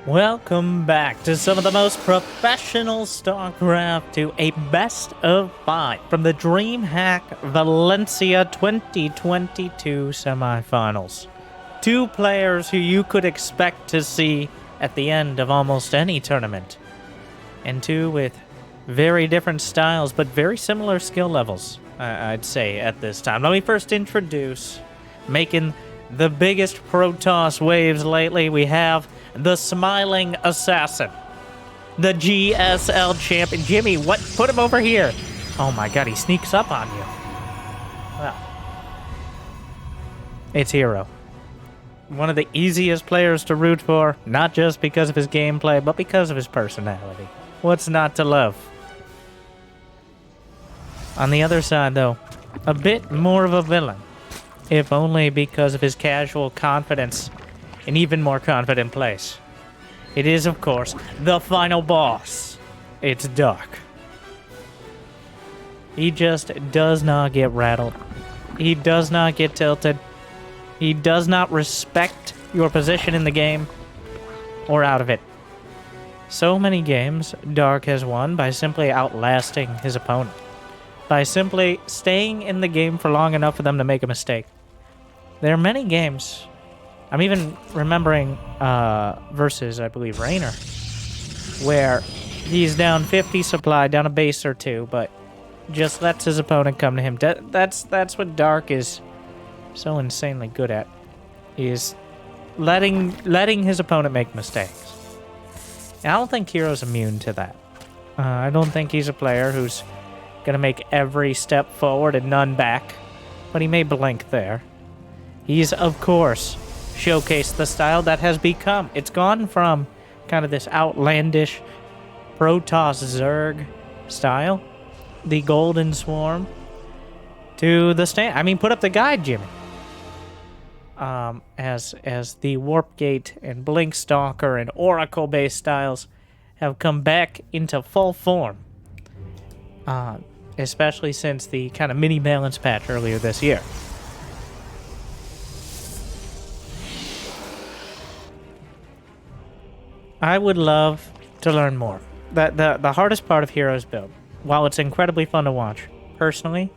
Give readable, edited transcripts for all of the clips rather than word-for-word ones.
Welcome back to some of the most professional StarCraft to a best of 5 from the Dreamhack Valencia 2022 semifinals. Two players who you could expect to see at the end of almost any tournament. And two with very different styles but very similar skill levels, I'd say, at this time. Let me first introduce, making the biggest Protoss waves lately, we have the Smiling Assassin, the GSL champion. Jimmy, what? Put him over here. Oh my god, he sneaks up on you. Well, it's herO. One of the easiest players to root for, not just because of his gameplay, but because of his personality. What's not to love? On the other side, though, a bit more of a villain, if only because of his casual confidence and even more confident plays. It is, of course, the final boss. It's Dark. He just does not get rattled. He does not get tilted. He does not respect your position in the game or out of it. So many games Dark has won by simply outlasting his opponent, by simply staying in the game for long enough for them to make a mistake. There are many games, I'm even remembering versus, I believe, Reynor, where he's down 50 supply, down a base or two, but just lets his opponent come to him. That's what Dark is so insanely good at, is letting his opponent make mistakes. And I don't think herO's immune to that. I don't think he's a player who's going to make every step forward and none back, but he may blink there. He's, of course, showcased the style that has become. It's gone from kind of this outlandish Protoss Zerg style, the Golden Swarm, to the stand. I mean, put up the guide, Jimmy. As the Warp Gate and Blink Stalker and Oracle-based styles have come back into full form, especially since the kind of mini balance patch earlier this year. I would love to learn more. The hardest part of herO's build, while it's incredibly fun to watch, personally,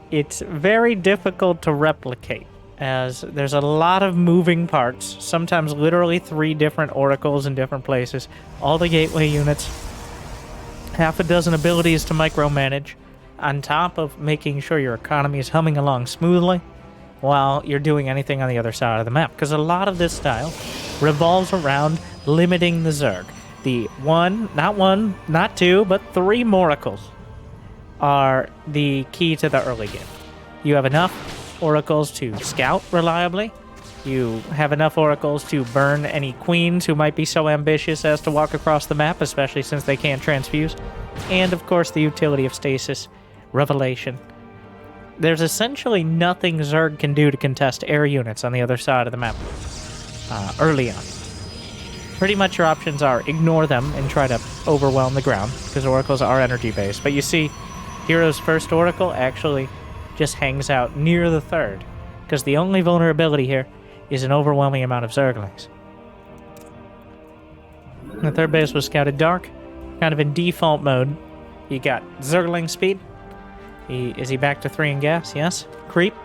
it's very difficult to replicate, as there's a lot of moving parts, sometimes literally 3 different oracles in different places, all the gateway units, half a dozen abilities to micromanage, on top of making sure your economy is humming along smoothly while you're doing anything on the other side of the map. Because a lot of this style revolves around limiting the Zerg. The not two, but 3 Moracles are the key to the early game. You have enough oracles to scout reliably. You have enough oracles to burn any queens who might be so ambitious as to walk across the map, especially since they can't transfuse. And, of course, the utility of stasis, revelation. There's essentially nothing Zerg can do to contest air units on the other side of the map early on. Pretty much your options are ignore them and try to overwhelm the ground, because oracles are energy-based. But you see, herO's first oracle actually just hangs out near the third, because the only vulnerability here is an overwhelming amount of Zerglings. The third base was scouted Dark, kind of in default mode. You got Zergling speed. Is he back to 3 in gas? Yes. Creep.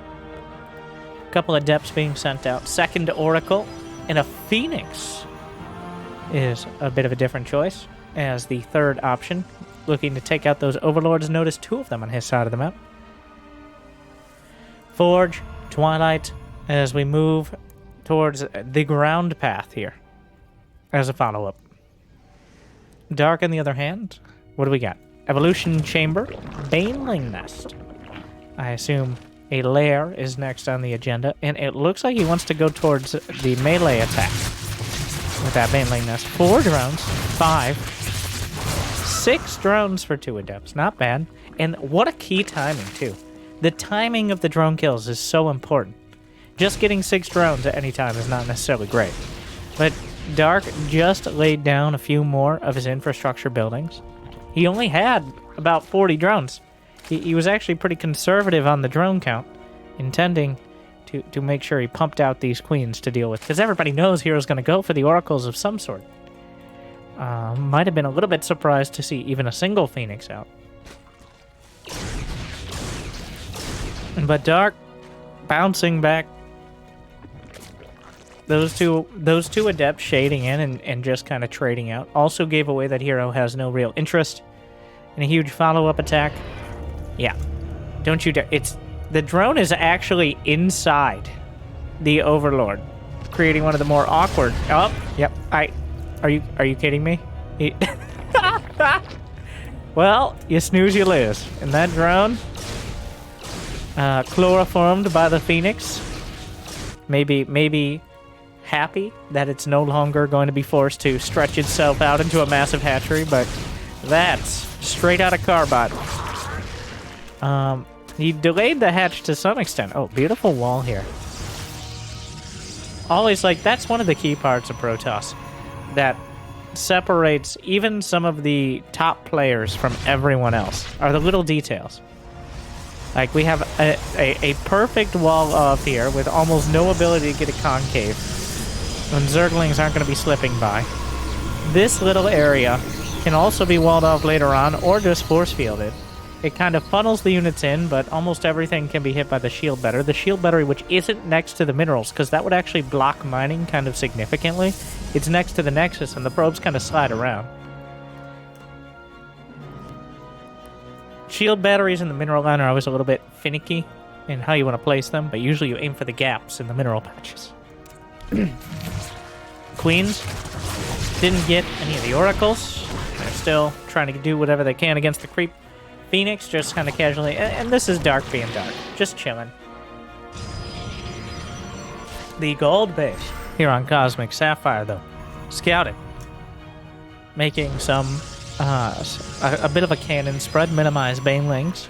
Couple of depths being sent out. Second oracle and a Phoenix is a bit of a different choice as the third option, looking to take out those overlords. Notice 2 of them on his side of the map. Forge, Twilight, as we move towards the ground path here as a follow-up. Dark, on the other hand, what do we got? Evolution Chamber, Baneling Nest. I assume a lair is next on the agenda, and it looks like he wants to go towards the melee attack with that Baneling Nest. 4 drones, 5, 6 drones for 2 adepts. Not bad. And what a key timing, too. The timing of the drone kills is so important. Just getting 6 drones at any time is not necessarily great. But Dark just laid down a few more of his infrastructure buildings. He only had about 40 drones. He was actually pretty conservative on the drone count, intending to make sure he pumped out these queens to deal with, because everybody knows herO's going to go for the oracles of some sort. Might have been a little bit surprised to see even a single Phoenix out. But Dark bouncing back. Those two adepts shading in and just kind of trading out. Also gave away that herO has no real interest in a huge follow-up attack. Yeah. Don't you dare. The drone is actually inside the Overlord, creating one of the more awkward. Oh, yep. Are you kidding me? Well, you snooze, you lose. And that drone, chloroformed by the Phoenix, maybe happy that it's no longer going to be forced to stretch itself out into a massive hatchery, but that's straight out of Carbot. He delayed the hatch to some extent. Oh, beautiful wall here. Always that's one of the key parts of Protoss that separates even some of the top players from everyone else, are the little details. Like, we have a perfect wall off here with almost no ability to get a concave when Zerglings aren't going to be slipping by. This little area can also be walled off later on or just force fielded. It kind of funnels the units in, but almost everything can be hit by the shield battery. The shield battery, which isn't next to the minerals, because that would actually block mining kind of significantly. It's next to the Nexus, and the probes kind of slide around. Shield batteries in the mineral line are always a little bit finicky in how you want to place them, but usually you aim for the gaps in the mineral patches. Queens didn't get any of the oracles. They're still trying to do whatever they can against the creep. Phoenix just kind of casually, and this is Dark being Dark, just chilling. The gold base here on Cosmic Sapphire, though, scouted, making some a bit of a cannon spread, minimize banelings,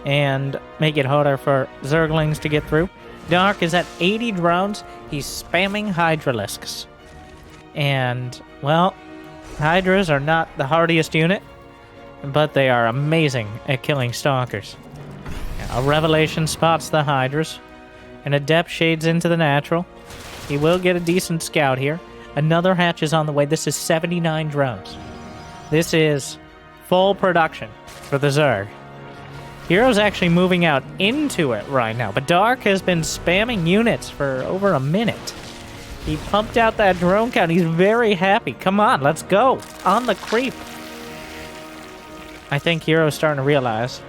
and make it harder for Zerglings to get through. Dark is at 80 drones. He's spamming Hydralisks. And, well, Hydras are not the hardiest unit, but they are amazing at killing Stalkers. A Revelation spots the Hydras. An Adept shades into the natural. He will get a decent scout here. Another hatch is on the way. This is 79 drones. This is full production for the Zerg. herO's actually moving out into it right now, but Dark has been spamming units for over a minute. He pumped out that drone count. He's very happy. Come on, let's go. On the creep. I think herO's starting to realize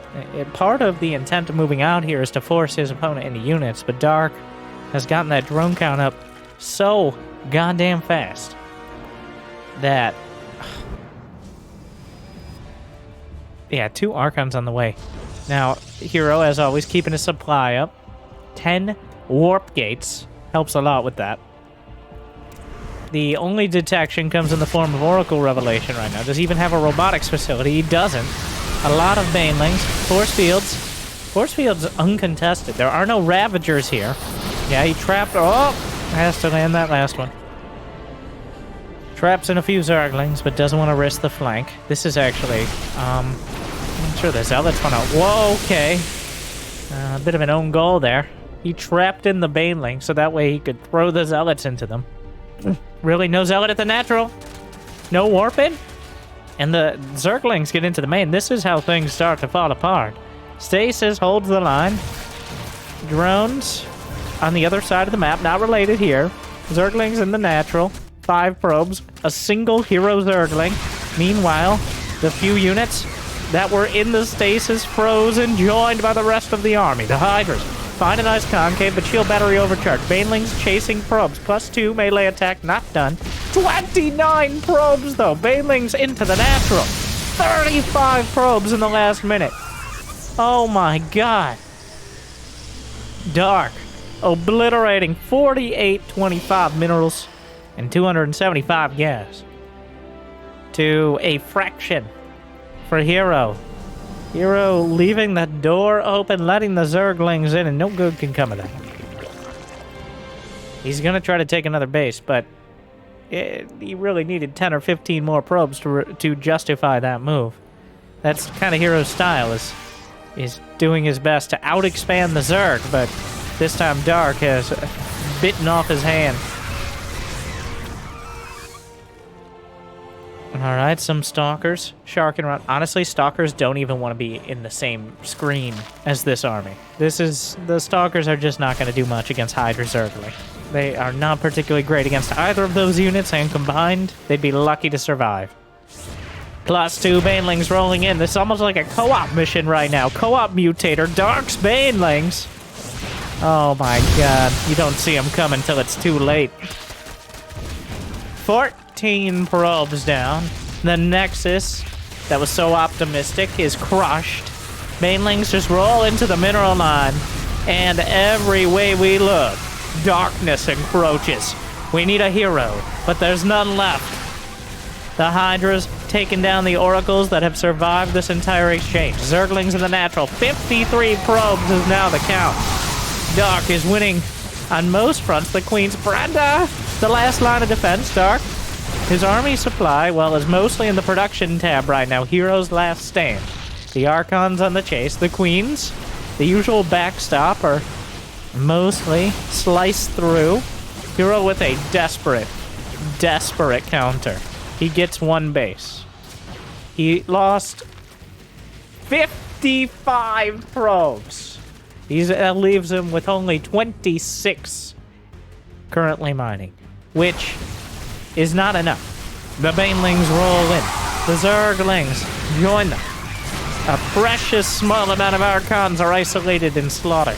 part of the intent of moving out here is to force his opponent into units, but Dark has gotten that drone count up so goddamn fast that... Yeah, 2 Archons on the way. Now, herO, as always, keeping his supply up. 10 warp gates. Helps a lot with that. The only detection comes in the form of Oracle Revelation right now. Does he even have a robotics facility? He doesn't. A lot of Banelings. Force fields. Force fields uncontested. There are no Ravagers here. Yeah, he trapped... Oh! Has to land that last one. Traps in a few Zerglings, but doesn't want to risk the flank. This is actually... I'm sure the Zealots want to... Whoa, okay. A bit of an own goal there. He trapped in the Baneling, so that way he could throw the Zealots into them. Really? No Zealot at the natural? No warping? And the Zerglings get into the main. This is how things start to fall apart. Stasis holds the line. Drones on the other side of the map, not related here. Zerglings in the natural. 5 probes. A single herO Zergling. Meanwhile, the few units that were in the stasis froze and joined by the rest of the army. The Hydras find a nice concave, but shield battery overcharged. Banelings chasing probes. +2 melee attack, not done. 29 probes, though. Banelings into the natural. 35 probes in the last minute. Oh my god. Dark. Obliterating 4825 minerals and 275 gas. To a fraction for herO. herO leaving the door open, letting the Zerglings in, and no good can come of that. He's going to try to take another base, but he really needed 10 or 15 more probes to justify that move. That's kind of herO's style, is doing his best to out-expand the Zerg, but this time Dark has bitten off his hand. Alright, some Stalkers. Sharking around. Honestly, Stalkers don't even want to be in the same screen as this army. The Stalkers are just not going to do much against Hydra Zergling. They are not particularly great against either of those units, and combined, they'd be lucky to survive. +2 Banelings rolling in. This is almost like a co-op mission right now. Co-op Mutator, Dark's Banelings. Oh my god. You don't see them coming till it's too late. 14 probes down. The Nexus, that was so optimistic, is crushed. Banelings just roll into the mineral line. And every way we look, darkness encroaches. We need a hero, but there's none left. The Hydra's taken down the oracles that have survived this entire exchange. Zerglings in the natural. 53 probes is now the count. Dark is winning on most fronts. The Queen's Brenda, the last line of defense. Dark, his army supply, well, is mostly in the production tab right now. Hero's last stand. The Archons on the chase. The Queens, the usual backstop, are mostly sliced through. Hero with a desperate counter. He gets one base. He lost 55 probes. That leaves him with only 26 currently mining, which is not enough. The Banelings roll in. The Zerglings join them. A precious small amount of Archons are isolated and slaughtered.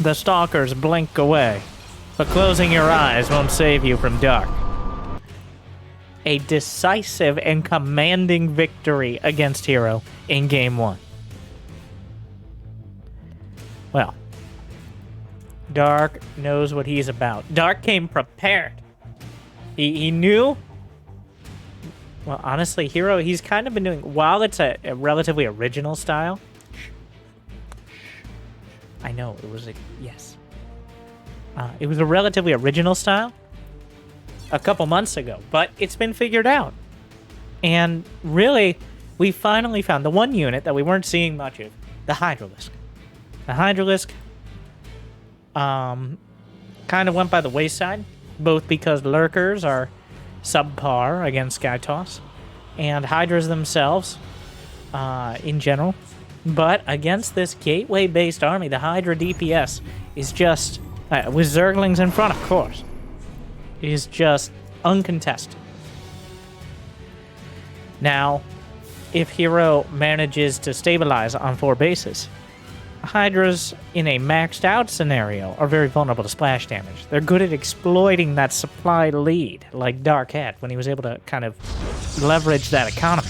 The Stalkers blink away, but closing your eyes won't save you from Dark. A decisive and commanding victory against Hero in Game 1. Well, Dark knows what he's about. Dark came prepared. He knew. Well, honestly, Hero, he's kind of been doing, while it's a relatively original style. I know, it was a, yes. It was a relatively original style a couple months ago, but it's been figured out. And really, we finally found the one unit that we weren't seeing much of, the Hydralisk. The Hydralisk kind of went by the wayside, both because Lurkers are subpar against Skytoss, and Hydras themselves in general. But against this gateway-based army, the Hydra DPS is just, with Zerglings in front, of course, is just uncontested. Now, if Hero manages to stabilize on 4 bases, Hydras in a maxed out scenario are very vulnerable to splash damage. They're good at exploiting that supply lead, like Dark had when he was able to kind of leverage that economy.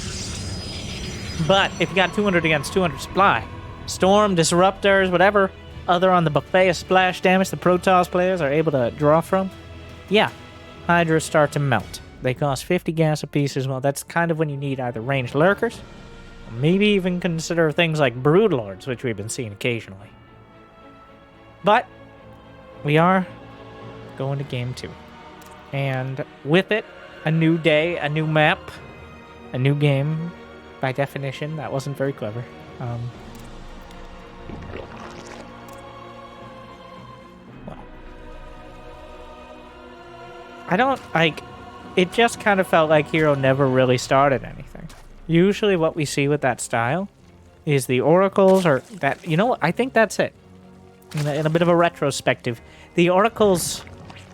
But if you got 200 against 200 supply, Storm, Disruptors, whatever other on the buffet of splash damage the Protoss players are able to draw from, yeah, Hydras start to melt. They cost 50 gas apiece as well. That's kind of when you need either ranged Lurkers, or maybe even consider things like Broodlords, which we've been seeing occasionally. But we are going to Game 2. And with it, a new day, a new map, a new game. By definition, that wasn't very clever. I don't, like, it just kind of felt like Hero never really started anything. Usually what we see with that style is the oracles, or that, you know what, I think that's it. In a bit of a retrospective, the oracles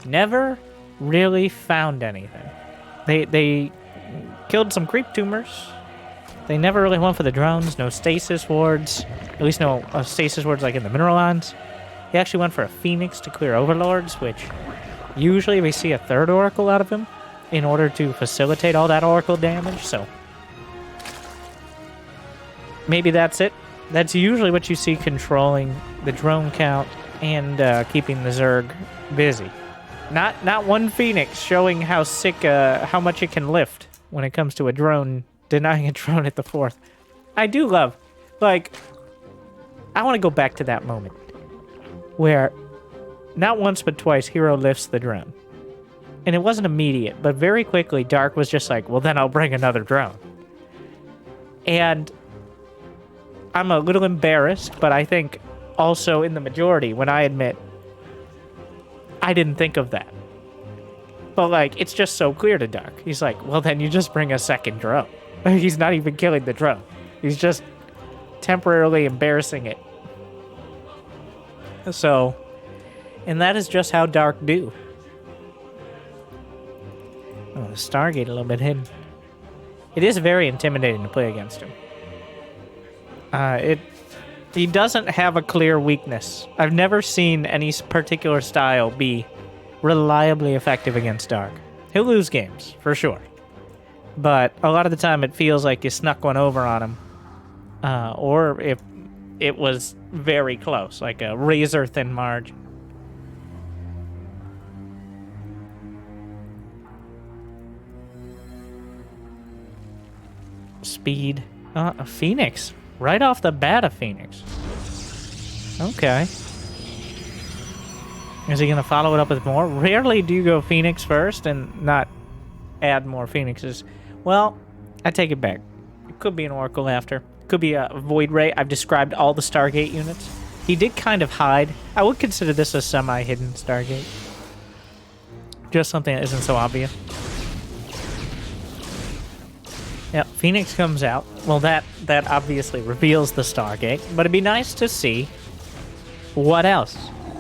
never really found anything. They killed some creep tumors. They never really went for the drones, no stasis wards, at least no stasis wards like in the mineral lines. He actually went for a Phoenix to clear overlords, which usually we see a 3rd oracle out of him in order to facilitate all that oracle damage, so maybe that's it. That's usually what you see controlling the drone count and keeping the Zerg busy. Not one Phoenix showing how sick, how much it can lift when it comes to a drone, denying a drone at the 4th. I do love, like, I want to go back to that moment where not once but twice Hero lifts the drone. And it wasn't immediate, but very quickly Dark was just like, well then I'll bring another drone. And I'm a little embarrassed, but I think also in the majority when I admit I didn't think of that. But, like, it's just so clear to Dark. He's like, well, then you just bring a second drone. He's not even killing the drone. He's just temporarily embarrassing it. So, and that is just how Dark do. Oh, the Stargate a little bit hidden. It is very intimidating to play against him. He doesn't have a clear weakness. I've never seen any particular style be reliably effective against Dark. He'll lose games, for sure. But a lot of the time it feels like you snuck one over on him. Or if it was very close, like a razor-thin margin. Speed. A Phoenix. Right off the bat, a Phoenix. Okay. Is he going to follow it up with more? Rarely do you go Phoenix first and not add more Phoenixes. Well, I take it back. It could be an Oracle after. Could be a Void Ray. I've described all the Stargate units. He did kind of hide. I would consider this a semi-hidden Stargate. Just something that isn't so obvious. Yeah, Phoenix comes out. Well, that obviously reveals the Stargate, but it'd be nice to see what else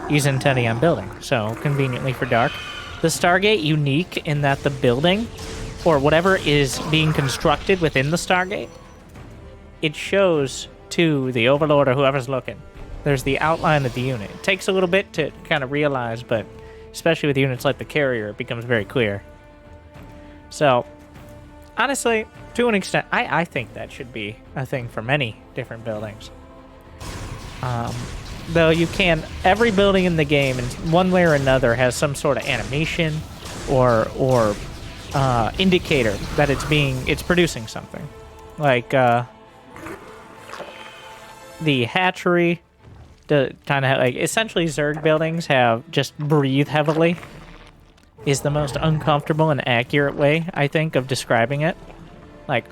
he's intending on building. So, conveniently for Dark, the Stargate unique in that the building, or whatever is being constructed within the Stargate, it shows to the Overlord or whoever's looking. There's the outline of the unit. It takes a little bit to kind of realize, but especially with units like the Carrier, it becomes very clear. So, honestly, to an extent, I think that should be a thing for many different buildings. Though you can, every building in the game, in one way or another, has some sort of animation or indicator that it's producing something. Like, the hatchery, essentially Zerg buildings have just breathe heavily, is the most uncomfortable and accurate way, I think, of describing it. Like,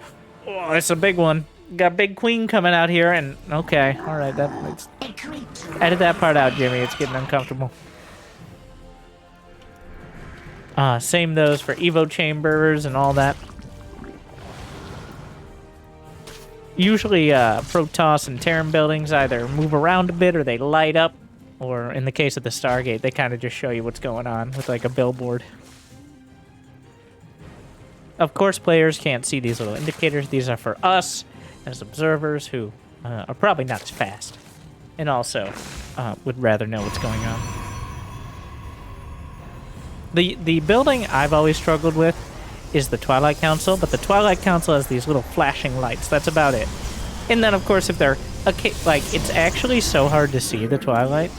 oh, it's a big one. Got Big Queen coming out here, and okay, all right, let's edit that part out, Jimmy. It's getting uncomfortable. Same those for Evo chambers and all that. Usually, Protoss and Terran buildings either move around a bit or they light up, or in the case of the Stargate, they kind of just show you what's going on with like a billboard. Of course, players can't see these little indicators. These are for us as observers who are probably not as fast and also would rather know what's going on. The building I've always struggled with is the Twilight Council, but the Twilight Council has these little flashing lights. That's about it. And then, of course, if they're... Okay, like, it's actually so hard to see the Twilight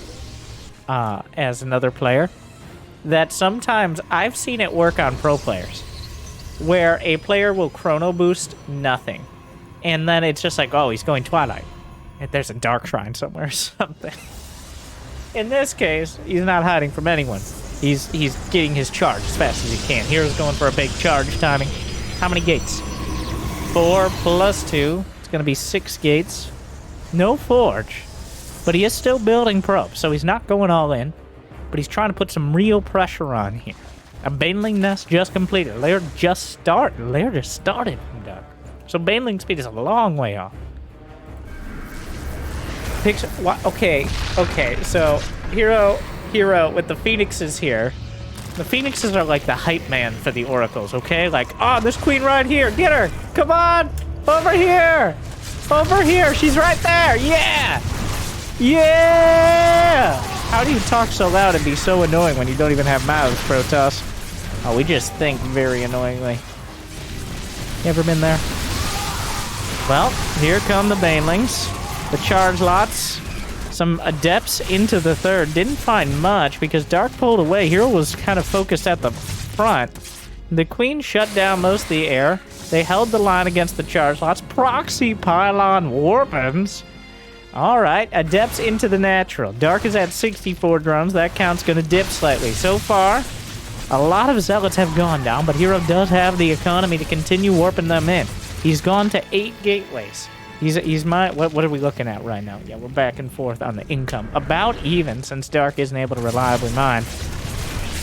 as another player that sometimes I've seen it work on pro players where a player will chrono boost nothing. And then it's just like, oh, he's going Twilight. And there's a Dark Shrine somewhere or something. In this case, he's not hiding from anyone. He's getting his charge as fast as he can. Hero's going for a big charge timing. How many gates? 4 plus 2. It's going to be 6 gates. No forge. But he is still building probes, so he's not going all in. But he's trying to put some real pressure on here. A Baneling nest just completed. Lair just started. Lair just started. So Baneling speed is a long way off. Okay, so herO with the Phoenixes here. The Phoenixes are like the hype man for the Oracles, okay? Like, oh, this queen right here. Get her. Come on. Over here. Over here. She's right there. Yeah. Yeah. How do you talk so loud and be so annoying when you don't even have mouths, Protoss? Oh, we just think very annoyingly. You ever been there? Well, here come the Banelings. The charge lots. Some adepts into the third. Didn't find much because Dark pulled away. herO was kind of focused at the front. The Queen shut down most of the air. They held the line against the charge lots. Proxy pylon warpens. All right, adepts into the natural. Dark is at 64 drones. That count's going to dip slightly. So far, a lot of zealots have gone down, but herO does have the economy to continue warping them in. He's gone to 8 gateways. What are we looking at right now? Yeah, we're back and forth on the income. About even, since Dark isn't able to reliably mine.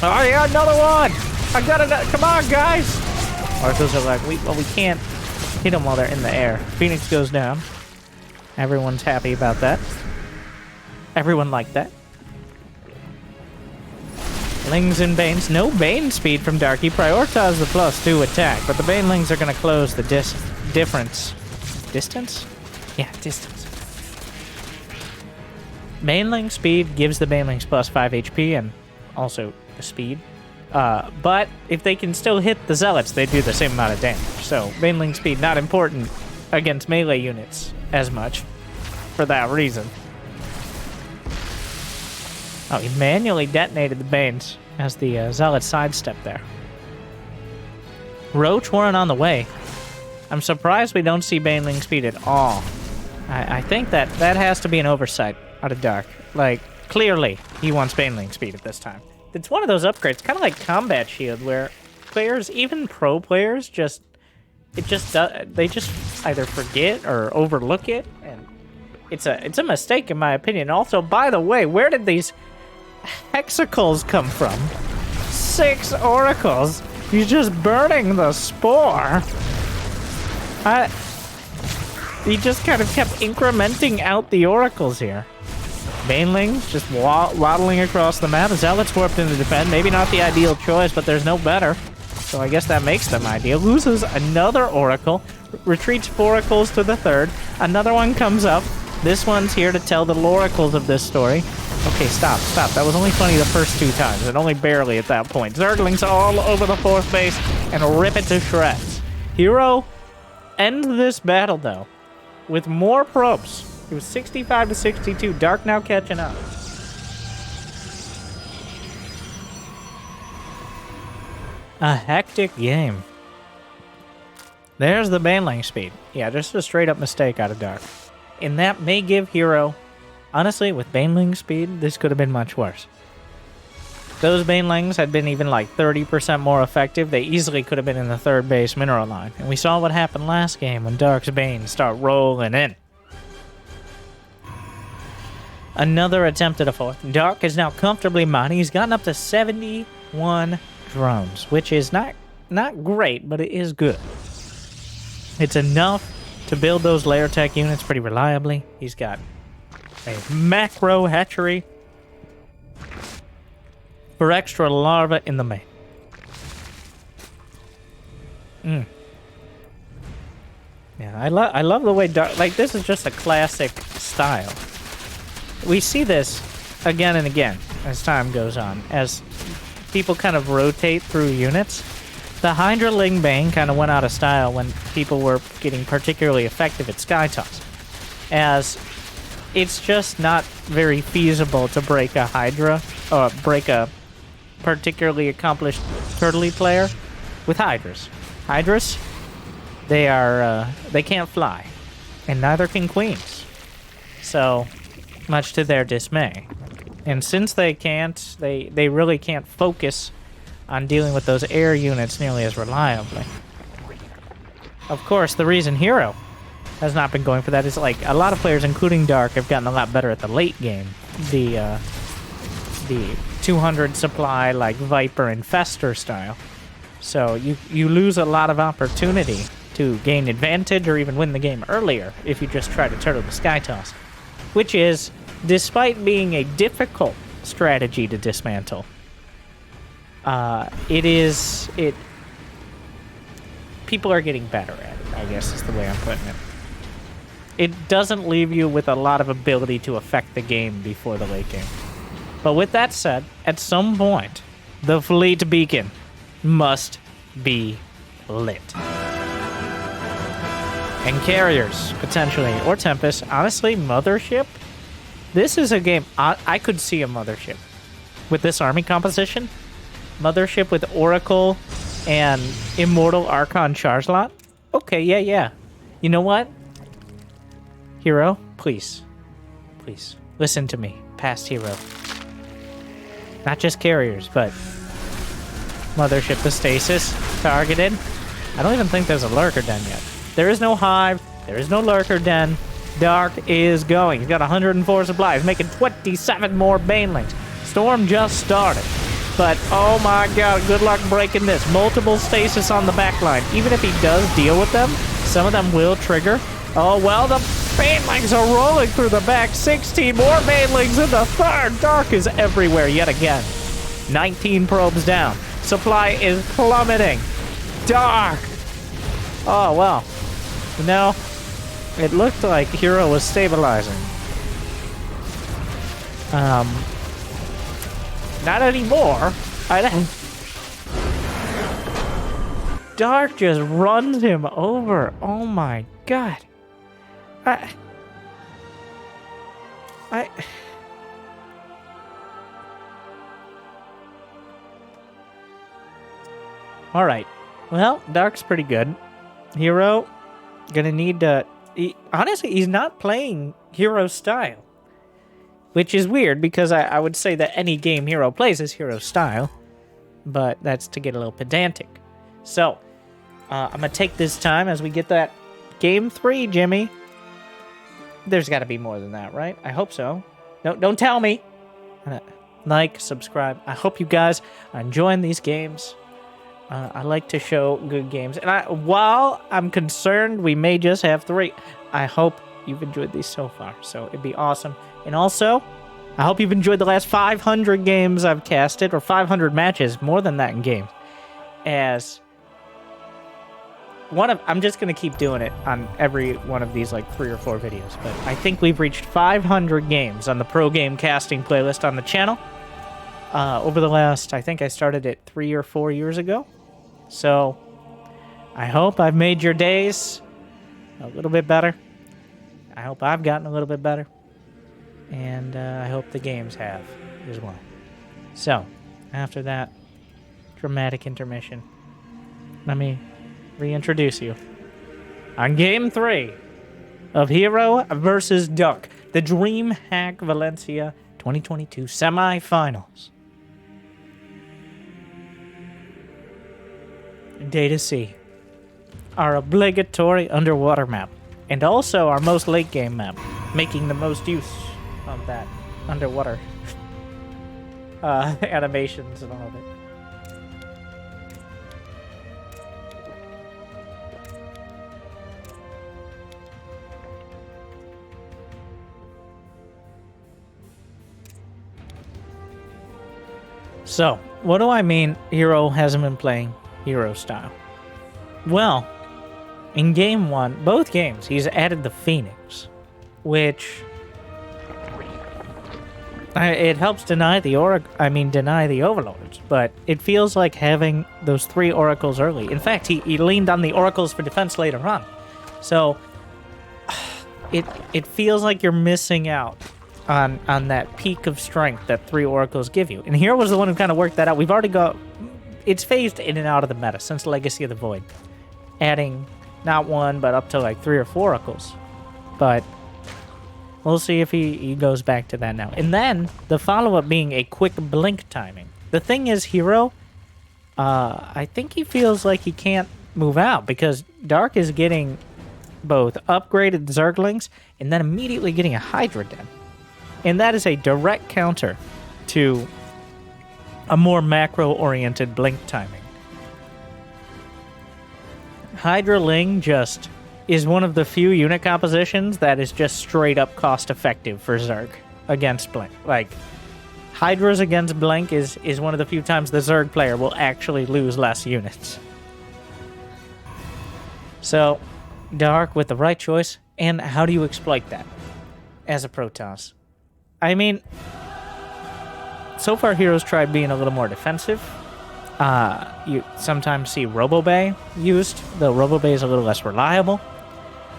Oh, yeah, another one! I got it. Come on, guys. Arthos are like, we can't hit them while they're in the air. Phoenix goes down. Everyone's happy about that. Everyone liked that. Lings and Banes. No Bane speed from Darky. Prioritize the +2 attack, but the Banelings are going to close the difference. Distance? Yeah, distance. Baneling speed gives the Banelings +5 HP and also the speed. But if they can still hit the Zealots, they do the same amount of damage. So Baneling speed not important against melee units as much for that reason. Oh, he manually detonated the Banes as the Zealot sidestepped there. Roach Warren on the way. I'm surprised we don't see Baneling speed at all. I think that has to be an oversight out of Dark. Like, clearly, he wants Baneling speed at this time. It's one of those upgrades, kind of like Combat Shield, where players, even pro players, they just either forget or overlook it, and it's a mistake in my opinion. Also, by the way, where did these hexacles come from? 6 oracles. He's just burning the spore. He just kind of kept incrementing out the oracles here. Banelings just waddling across the map. Zealots warped into defend. Maybe not the ideal choice, but there's no better. So I guess that makes them ideal. Loses another oracle. Retreats 4 oracles to the 3rd. Another one comes up. This one's here to tell the loracles of this story. Okay, stop. That was only funny the first 2 times, and only barely at that point. Zerglings all over the 4th base and rip it to shreds. herO ends this battle, though, with more probes. It was 65 to 62. Dark now catching up. A hectic game. There's the Baneling speed. Yeah, just a straight up mistake out of Dark. And that may give herO... Honestly, with Baneling speed, this could have been much worse. Those Banelings had been even like 30% more effective. They easily could have been in the 3rd base mineral line. And we saw what happened last game when Dark's Banes start rolling in. Another attempt at a 4th. Dark is now comfortably mining. He's gotten up to 71 drones, which is not great, but it is good. It's enough to build those layer tech units pretty reliably. He's got a macro hatchery for extra larvae in the main. Yeah, I love the way Dark... Like, this is just a classic style. We see this again and again as time goes on, as people kind of rotate through units. The Hydra Ling Bane kind of went out of style when people were getting particularly effective at Sky Toss, as it's just not very feasible to break a Hydra, or break a particularly accomplished turtley player with Hydras. Hydras, they can't fly, and neither can Queens. So, much to their dismay. And since they can't, they really can't focus on dealing with those air units nearly as reliably. Of course, the reason herO has not been going for that is, like, a lot of players, including Dark, have gotten a lot better at the late game. The 200 supply, like, Viper and Fester style. So you lose a lot of opportunity to gain advantage or even win the game earlier if you just try to turtle the Sky Toss. Which is, despite being a difficult strategy to dismantle, people are getting better at it, I guess is the way I'm putting it. It doesn't leave you with a lot of ability to affect the game before the late game. But with that said, at some point, the fleet beacon must be lit. And carriers, potentially, or Tempest. Honestly, Mothership? This is a game, I could see a Mothership. With this army composition, Mothership with Oracle and Immortal Archon Charge-Lot? Okay, yeah. You know what? herO, please, listen to me, past herO. Not just carriers, but Mothership the Stasis, targeted. I don't even think there's a Lurker Den yet. There is no Hive, there is no Lurker Den. Dark is going. He's got 104 supplies, making 27 more Banelings. Storm just started. But, oh my god, good luck breaking this. Multiple stasis on the back line. Even if he does deal with them, some of them will trigger. Oh, well, the banelings are rolling through the back. 16 more banelings in the third. Dark is everywhere yet again. 19 probes down. Supply is plummeting. Dark. Oh, well. No. It looked like herO was stabilizing. Not anymore. Dark just runs him over. Oh my god. Alright. Well, Dark's pretty good. herO, gonna need to... honestly, he's not playing herO style. Which is weird, because I would say that any game herO plays is herO style. But that's to get a little pedantic. So, I'm going to take this time as we get that Game 3, Jimmy. There's got to be more than that, right? I hope so. No, don't tell me. Like, subscribe. I hope you guys are enjoying these games. I like to show good games. And while I'm concerned we may just have 3, I hope you've enjoyed these so far. So, it'd be awesome. And also, I hope you've enjoyed the last 500 games I've casted, or 500 matches, more than that in games. As I'm just going to keep doing it on every one of these, like, 3 or 4 videos. But I think we've reached 500 games on the pro game casting playlist on the channel. Over the last, I think I started it 3 or 4 years ago. So, I hope I've made your days a little bit better. I hope I've gotten a little bit better. And I hope the games have as well. So, after that dramatic intermission, let me reintroduce you on Game 3 of herO versus Dark, the Dreamhack Valencia 2022 semifinals. Data C, our obligatory underwater map, and also our most late game map, making the most use of that underwater animations and all of it. So, what do I mean herO hasn't been playing herO style? Well, in Game 1, both games, he's added the Phoenix, which... it helps deny the Overlords, but it feels like having those 3 Oracles early. In fact, he leaned on the Oracles for defense later on. So, it feels like you're missing out on that peak of strength that 3 Oracles give you. And herO was the one who kind of worked that out. We've already got... It's phased in and out of the meta since Legacy of the Void. Adding not 1, but up to like 3 or 4 Oracles. But... we'll see if he goes back to that now. And then, the follow-up being a quick blink timing. The thing is, herO, I think he feels like he can't move out, because Dark is getting both upgraded Zerglings, and then immediately getting a Hydra Den. And that is a direct counter to a more macro-oriented blink timing. Hydra Ling just... is one of the few unit compositions that is just straight up cost effective for Zerg against Blink. Like, Hydras against Blink is one of the few times the Zerg player will actually lose less units. So, Dark with the right choice, and how do you exploit that as a Protoss? I mean, so far herO's tried being a little more defensive. You sometimes see RoboBay used, though RoboBay is a little less reliable,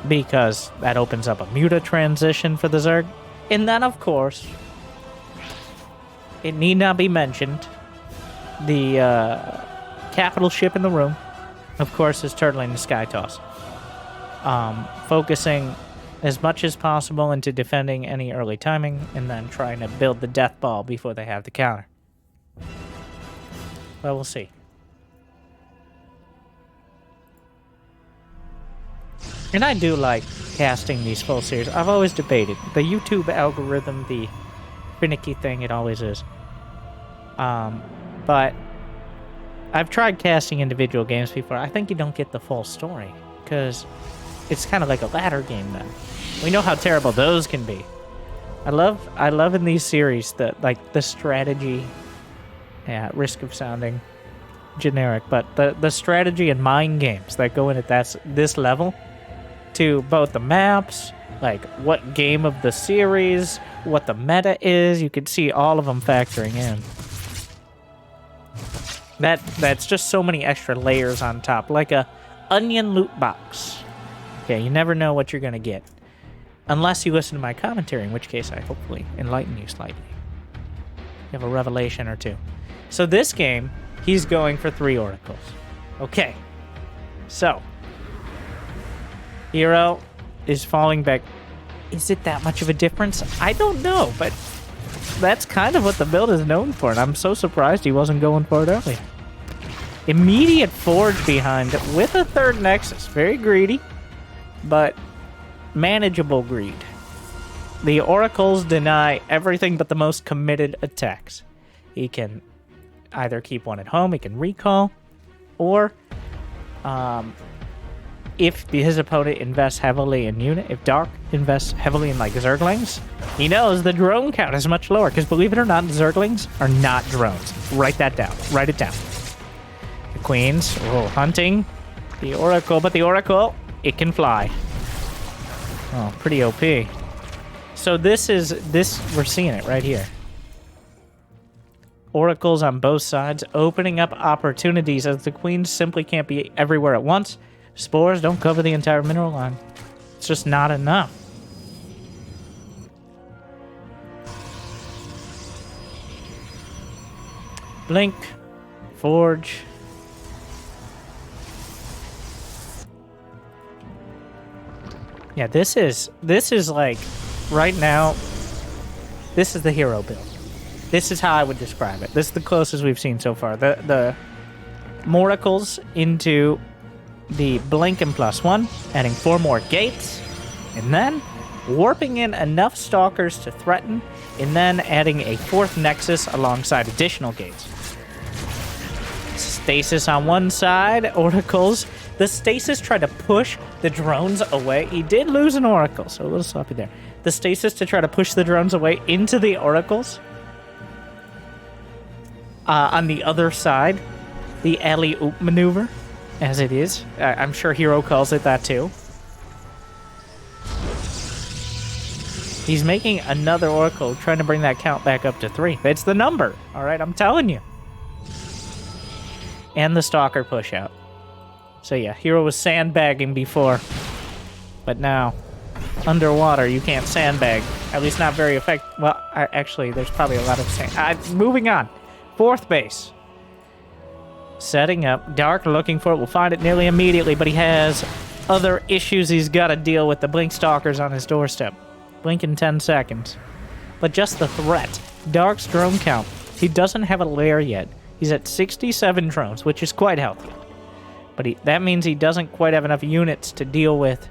because that opens up a muta transition for the Zerg. And then, of course, it need not be mentioned, the capital ship in the room, of course, is turtling the Sky Toss. Focusing as much as possible into defending any early timing, and then trying to build the death ball before they have the counter. Well, we'll see. And I do like casting these full series. I've always debated. The YouTube algorithm, the finicky thing, it always is. But I've tried casting individual games before. I think you don't get the full story, because it's kind of like a ladder game then. We know how terrible those can be. I love in these series that, like, the strategy, yeah, at risk of sounding generic, but the strategy and mind games that go in at this level, to both the maps, like what game of the series, what the meta is, you could see all of them factoring in. That's just so many extra layers on top, like a onion loot box. Okay, you never know what you're gonna get, unless you listen to my commentary, in which case I hopefully enlighten you slightly. You have a revelation or two. So this game, he's going for 3 oracles. Okay, so herO is falling back. Is it that much of a difference? I don't know, but that's kind of what the build is known for, and I'm so surprised he wasn't going for it earlier. Immediate Forge behind it with a 3rd Nexus. Very greedy, but manageable greed. The oracles deny everything but the most committed attacks. He can either keep one at home, he can recall, or if his opponent invests heavily in unit, if Dark invests heavily in, like, Zerglings, he knows the drone count is much lower, because believe it or not, Zerglings are not drones. Write that down. Write it down. The Queens, oh, hunting the Oracle, but the Oracle, it can fly. Oh, pretty OP. So we're seeing it right here. Oracles on both sides, opening up opportunities, as the Queens simply can't be everywhere at once. Spores don't cover the entire mineral line. It's just not enough. Blink. Forge. Yeah, this is like, right now, this is the herO build. This is how I would describe it. This is the closest we've seen so far. The Moracles into the blink and +1, adding 4 more gates, and then warping in enough stalkers to threaten, and then adding a 4th nexus alongside additional gates. Stasis on one side, oracles. The stasis tried to push the drones away. He did lose an oracle, so a little sloppy there. The stasis to try to push the drones away into the oracles. On the other side, the alley-oop maneuver, as it is. I'm sure herO calls it that too. He's making another oracle, trying to bring that count back up to 3. It's the number, all right? I'm telling you. And the stalker push out. So yeah, herO was sandbagging before, but now, underwater, you can't sandbag. At least not very effective. Well, actually, there's probably a lot of sand. Moving on. 4th base. Setting up. Dark looking for it. We'll find it nearly immediately, but he has other issues he's got to deal with. The blink stalkers on his doorstep. Blink in 10 seconds. But just the threat. Dark's drone count. He doesn't have a lair yet. He's at 67 drones, which is quite healthy. But that means he doesn't quite have enough units to deal with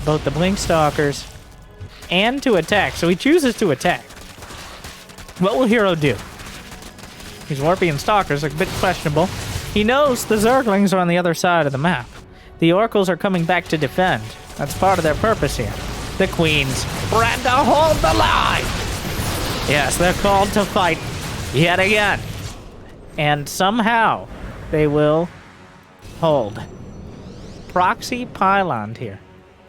both the blink stalkers and to attack. So he chooses to attack. What will herO do? He's warping stalkers, a bit questionable. He knows the Zerglings are on the other side of the map. The oracles are coming back to defend. That's part of their purpose here. The Queens, bred to hold the line. Yes, they're called to fight yet again. And somehow they will hold. Proxy pylon here.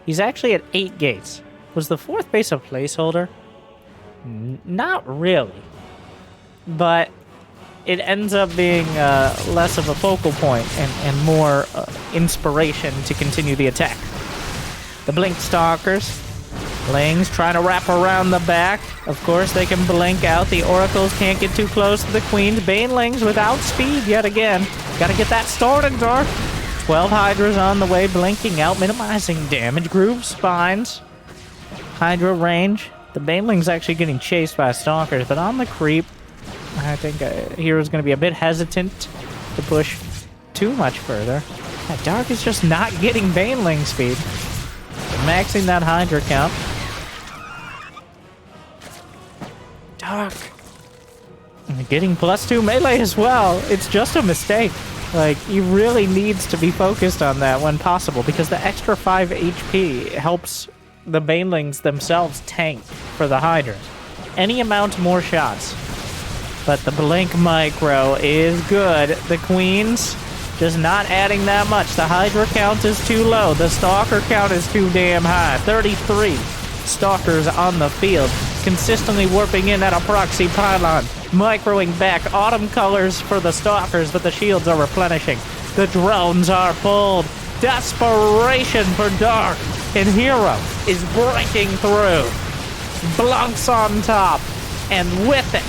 He's actually at 8 gates. Was the 4th base a placeholder? Not really. But it ends up being less of a focal point and more inspiration to continue the attack. The blink stalkers. Blings trying to wrap around the back. Of course, they can blink out. The oracles can't get too close to the queens. Banelings without speed yet again. Gotta get that started, Dark. 12 Hydras on the way, blinking out, minimizing damage. Groove spines. Hydra range. The Baneling's actually getting chased by stalkers, but on the creep, I think hero's going to be a bit hesitant to push too much further. Yeah, Dark is just not getting Baneling speed. Maxing that Hydra count. Dark. Getting +2 melee as well. It's just a mistake. Like, he really needs to be focused on that when possible, because the extra 5 HP helps the banelings themselves tank for the Hydras. Any amount more shots. But the Blink Micro is good. The Queens just not adding that much. The Hydra count is too low. The Stalker count is too damn high. 33 Stalkers on the field, consistently warping in at a proxy pylon. Microing back. Autumn colors for the Stalkers, but the shields are replenishing. The drones are pulled. Desperation for Dark. And herO is breaking through. Blunks on top. And with it,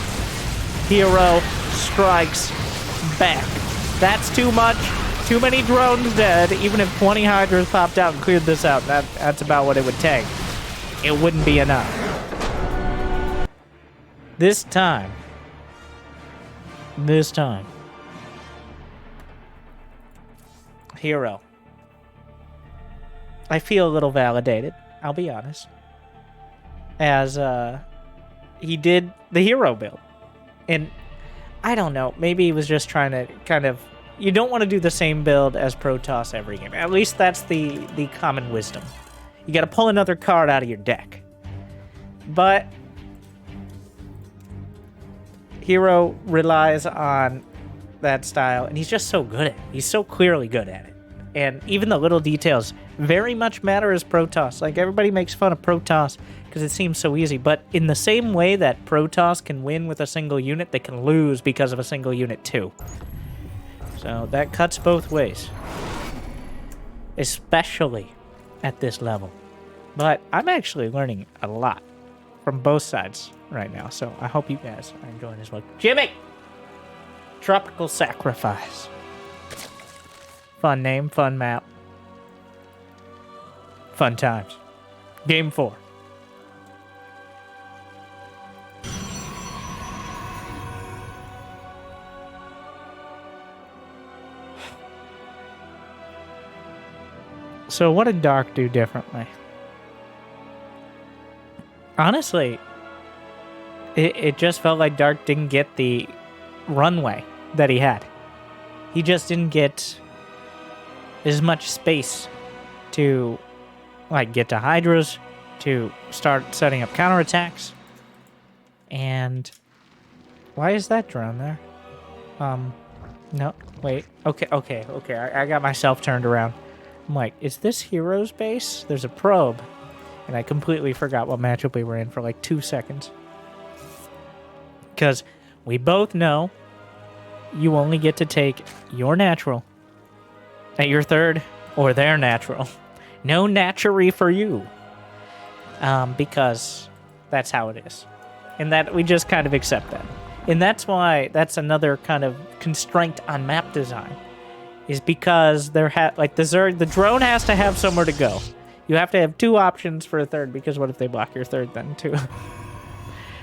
herO strikes back. That's too much. Too many drones dead. Even if 20 Hydras popped out and cleared this out, that's about what it would take. It wouldn't be enough. This time, herO. I feel a little validated, I'll be honest. As he did the herO build. And I don't know, maybe he was just trying to kind of... You don't want to do the same build as Protoss every game. At least that's the common wisdom. You got to pull another card out of your deck. But herO relies on that style, and he's just so good at it. He's so clearly good at it. And even the little details very much matter as Protoss. Like, everybody makes fun of Protoss because it seems so easy, but in the same way that Protoss can win with a single unit, they can lose because of a single unit too. So that cuts both ways. Especially at this level. But I'm actually learning a lot from both sides right now, so I hope you guys are enjoying this one. Jimmy! Tropical Sacrifice. Fun name, fun map. Fun times. Game 4. So what did Dark do differently? Honestly, it just felt like Dark didn't get the runway that he had. He just didn't get as much space to, like, get to Hydras, to start setting up counterattacks. And why is that drone there? No, wait. Okay. I got myself turned around. I'm like, is this herO's base? There's a probe. And I completely forgot what matchup we were in for like 2 seconds. Because we both know you only get to take your natural at your third or their natural. No natury for you. Because that's how it is. And that we just kind of accept that. And that's why that's another kind of constraint on map design. Is because like the Zerg, the drone has to have somewhere to go. You have to have 2 options for a third, because what if they block your third then too?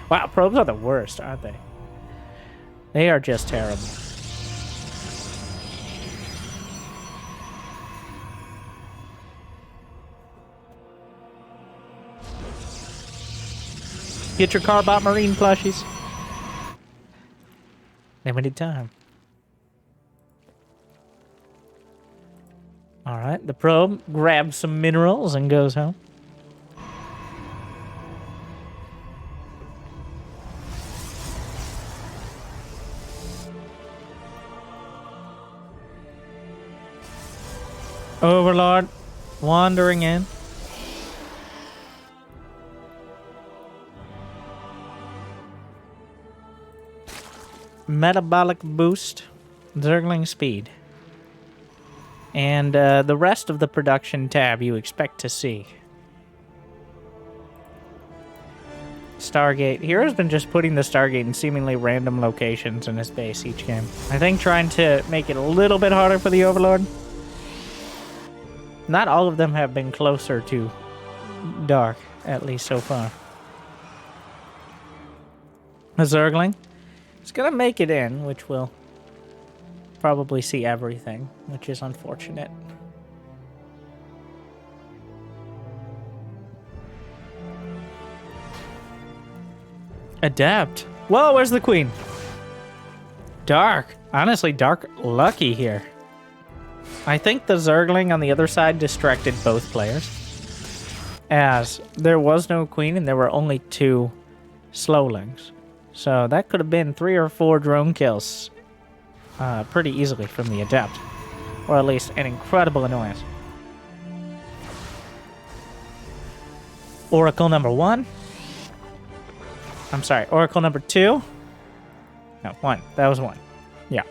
Wow, probes are the worst, aren't they? They are just terrible. Get your Carbot Marine plushies. Limited time. Alright, the probe grabs some minerals and goes home. Overlord wandering in. Metabolic boost, Zergling speed. And the rest of the production tab you expect to see. Stargate. hero's been just putting the Stargate in seemingly random locations in his base each game. I think trying to make it a little bit harder for the Overlord. Not all of them have been closer to Dark, at least so far. A Zergling. It's gonna make it in, which will probably see everything, which is unfortunate. Adapt. Whoa, where's the queen? Dark. Honestly, Dark lucky here. I think the Zergling on the other side distracted both players, as there was no queen and there were only 2 slowlings. So that could have been 3 or 4 drone kills pretty easily from the Adept, or at least an incredible annoyance. Oracle number 1. I'm sorry, Oracle number 2. No, 1. That was 1. Yeah.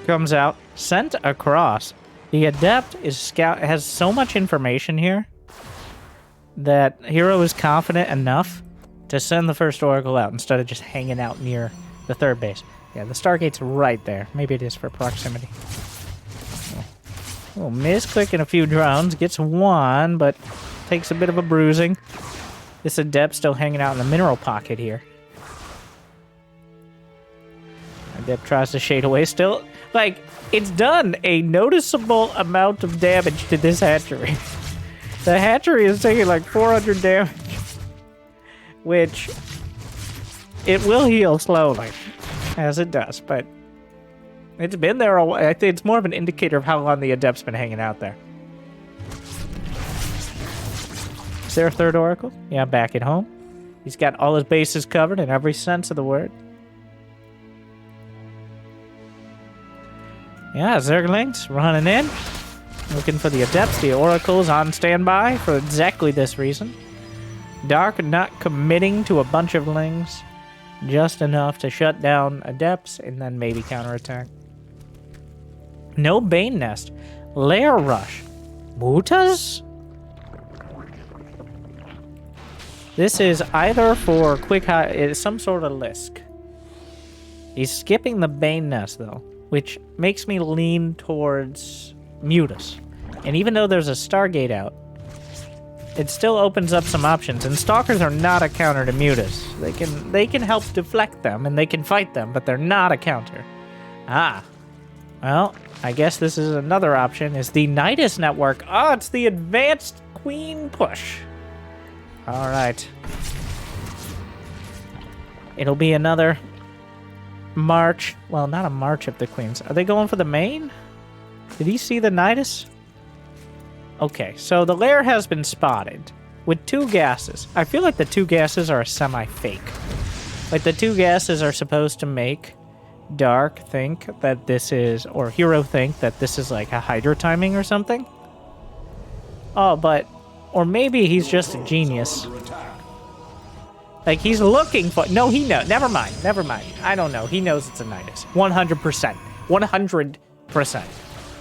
Comes out, sent across. The Adept has so much information here that herO is confident enough to send the first Oracle out instead of just hanging out near the 3rd base. Yeah, the Stargate's right there. Maybe it is for proximity. Oh, misclicking a few drones. Gets 1, but takes a bit of a bruising. This Adept still hanging out in the mineral pocket here. Adept tries to shade away still. Like, it's done a noticeable amount of damage to this hatchery. The hatchery is taking like 400 damage, which it will heal slowly, as it does, but it's been there a while. I think it's more of an indicator of how long the Adept's been hanging out there. Is there a 3rd Oracle? Yeah, back at home. He's got all his bases covered in every sense of the word. Yeah, Zerglings running in. Looking for the Adepts. The Oracle's on standby for exactly this reason. Dark not committing to a bunch of lings. Just enough to shut down Adepts and then maybe counterattack. No Bane Nest. Lair Rush. Mutas? This is either for quick high... It's some sort of Lisk. He's skipping the Bane Nest, though, which makes me lean towards Mutas. And even though there's a Stargate out, it still opens up some options. And Stalkers are not a counter to Mutas. They can help deflect them, and they can fight them, but they're not a counter. Ah. Well, I guess this is another option, is the Nidus network. Oh, it's the advanced Queen push. All right. It'll be another march. Well, not a march of the Queens. Are they going for the main? Did he see the Nidus? Okay, so the lair has been spotted with 2 gases. I feel like the 2 gases are a semi-fake. Like, the 2 gases are supposed to make Dark think that this is, or herO think that this is like a Hydra timing or something. Oh, but, or maybe he's just a genius. Like, he's looking for, no, he knows, never mind. I don't know, he knows it's a Nidus. 100%. 100%.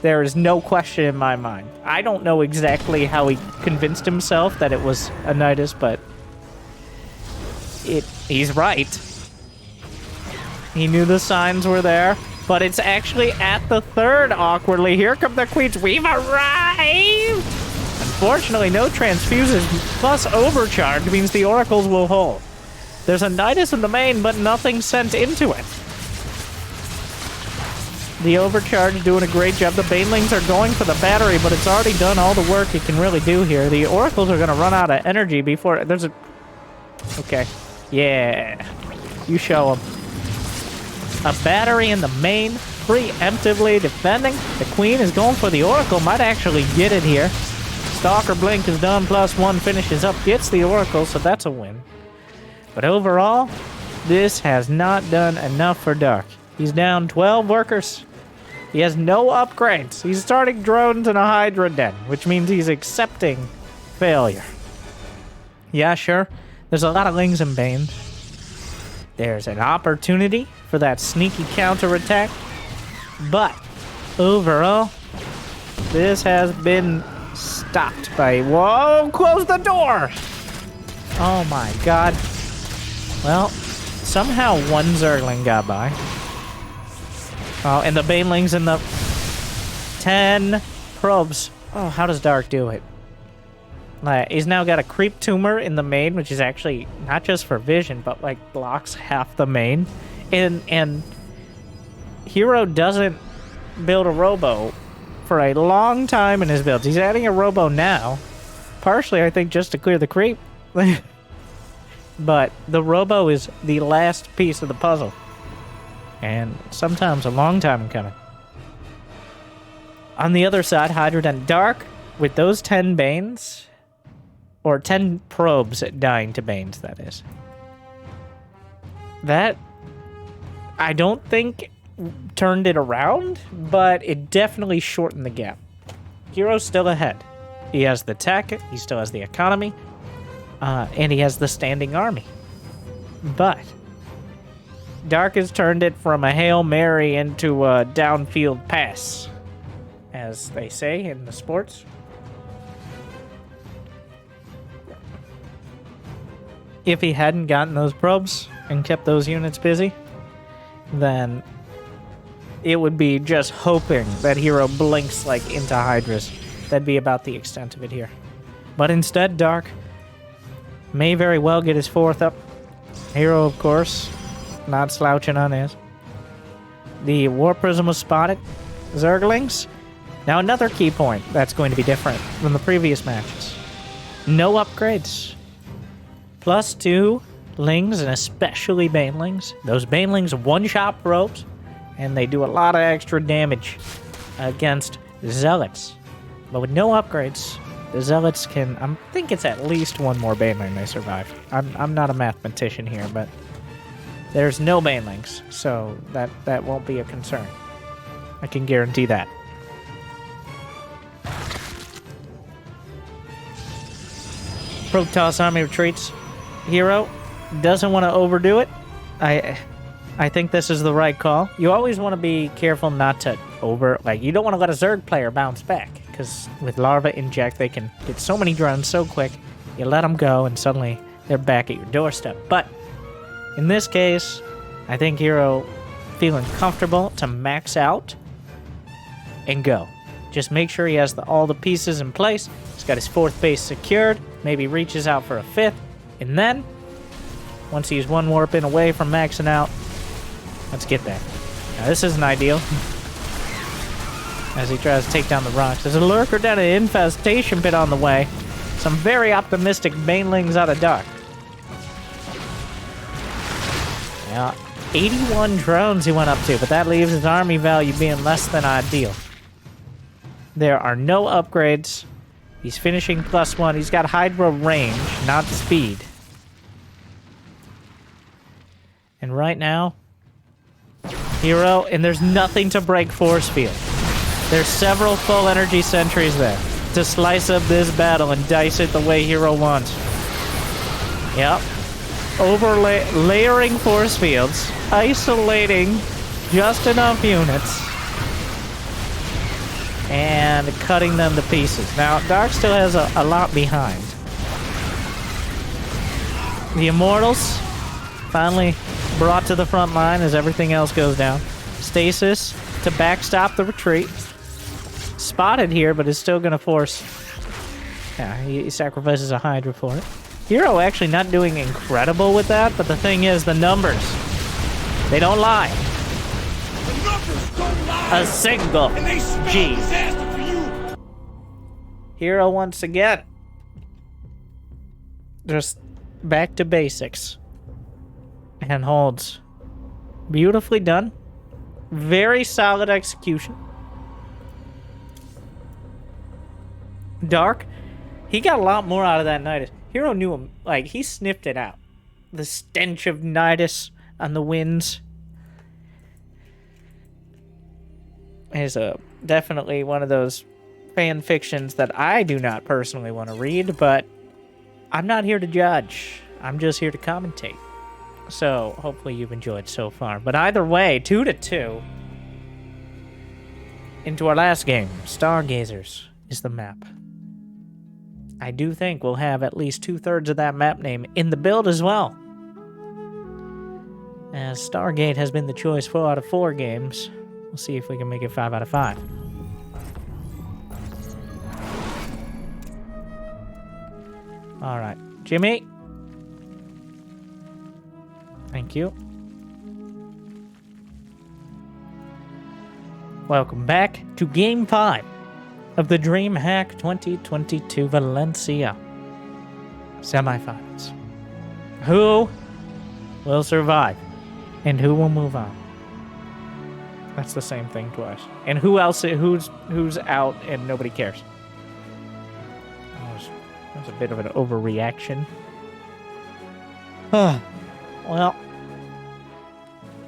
There is no question in my mind. I don't know exactly how he convinced himself that it was a Nidus, but he's right. He knew the signs were there, but it's actually at the 3rd, awkwardly. Here come the Queens. We've arrived! Unfortunately, no transfuses plus overcharge means the Oracles will hold. There's a Nidus in the main, but nothing sent into it. The overcharge doing a great job. The Banelings are going for the battery, but it's already done all the work it can really do here. The Oracles are going to run out of energy before... There's a... Okay. Yeah. You show them. A battery in the main, preemptively defending. The Queen is going for the Oracle. Might actually get it here. Stalker Blink is done. +1 finishes up. Gets the Oracle, so that's a win. But overall, this has not done enough for Dark. He's down 12 workers. He has no upgrades. He's starting drones in a Hydra den, which means he's accepting failure. Yeah, sure. There's a lot of Lings and Banes. There's an opportunity for that sneaky counterattack. But overall, this has been stopped by... Whoa! Close the door! Oh my god. Well, somehow one Zergling got by. Oh, and the Banelings and the 10 probes. Oh, how does Dark do it? Like, he's now got a creep tumor in the main, which is actually not just for vision, but like blocks half the main. And herO doesn't build a robo for a long time in his builds. He's adding a robo now, partially I think just to clear the creep. But the robo is the last piece of the puzzle. and sometimes a long time coming. On the other side, Hydra and Dark, with those 10 Banes, or 10 probes dying to Banes, that is. That, I don't think turned it around, but it definitely shortened the gap. hero's still ahead. He has the tech, he still has the economy, and he has the standing army. But Dark has turned it from a Hail Mary into a downfield pass, as they say in the sports. If he hadn't gotten those probes and kept those units busy, then it would be just hoping that hero blinks like into Hydras. That'd be about the extent of it here. But instead, Dark may very well get his 4th up. Hero, of course, not slouching on his. The War Prism was spotted. Zerglings. Now another key point that's going to be different from the previous matches. No upgrades. +2 Lings, and especially Banelings. Those Banelings one-shot probes, and they do a lot of extra damage against Zealots. But with no upgrades, the Zealots can... I think it's at least one more Baneling they survive. I'm not a mathematician here, but there's no Banelings, so that won't be a concern. I can guarantee that. Protoss army retreats. Hero doesn't want to overdo it. I think this is the right call. You always want to be careful not to you don't want to let a Zerg player bounce back, because with Larva Inject, they can get so many drones so quick. You let them go, and suddenly they're back at your doorstep. But in this case, I think Hero feeling comfortable to max out and go. Just make sure he has all the pieces in place. He's got his 4th base secured. Maybe reaches out for a 5th. And then, once he's one warp in away from maxing out, let's get there. Now, this isn't ideal. As he tries to take down the rocks. There's a lurker down an infestation pit on the way. Some very optimistic Banelings out of Dark. Now, 81 drones he went up to, but that leaves his army value being less than ideal. There are no upgrades. He's finishing +1. He's got Hydra range, not speed. And right now, Hero, and there's nothing to break force field. There's several full energy sentries there to slice up this battle and dice it the way Hero wants. Yep. Layering force fields, isolating just enough units, and cutting them to pieces. Now, Dark still has a lot behind. The Immortals finally brought to the front line as everything else goes down. Stasis to backstop the retreat. Spotted here, but is still going to force... Yeah, he sacrifices a Hydra for it. Hero actually not doing incredible with that, but the thing is, the numbers, they don't lie. The numbers don't lie. A single G. Hero once again. Just back to basics. And holds. Beautifully done. Very solid execution. Dark, he got a lot more out of that Nidus. Hero knew him, he sniffed it out. The stench of Nidus on the winds is definitely one of those fan fictions that I do not personally want to read, but I'm not here to judge. I'm just here to commentate. So, hopefully you've enjoyed so far. But either way, 2-2. Into our last game, Stargazers is the map. I do think we'll have at least 2/3 of that map name in the build as well. As Stargate has been the choice 4 out of 4 games, we'll see if we can make it 5 out of 5. Alright, Jimmy. Thank you. Welcome back to Game 5 of the Dreamhack 2022 Valencia semifinals. Who will survive and who will move on? That's the same thing twice. And who else? Who's out and nobody cares? That was a bit of an overreaction. Well,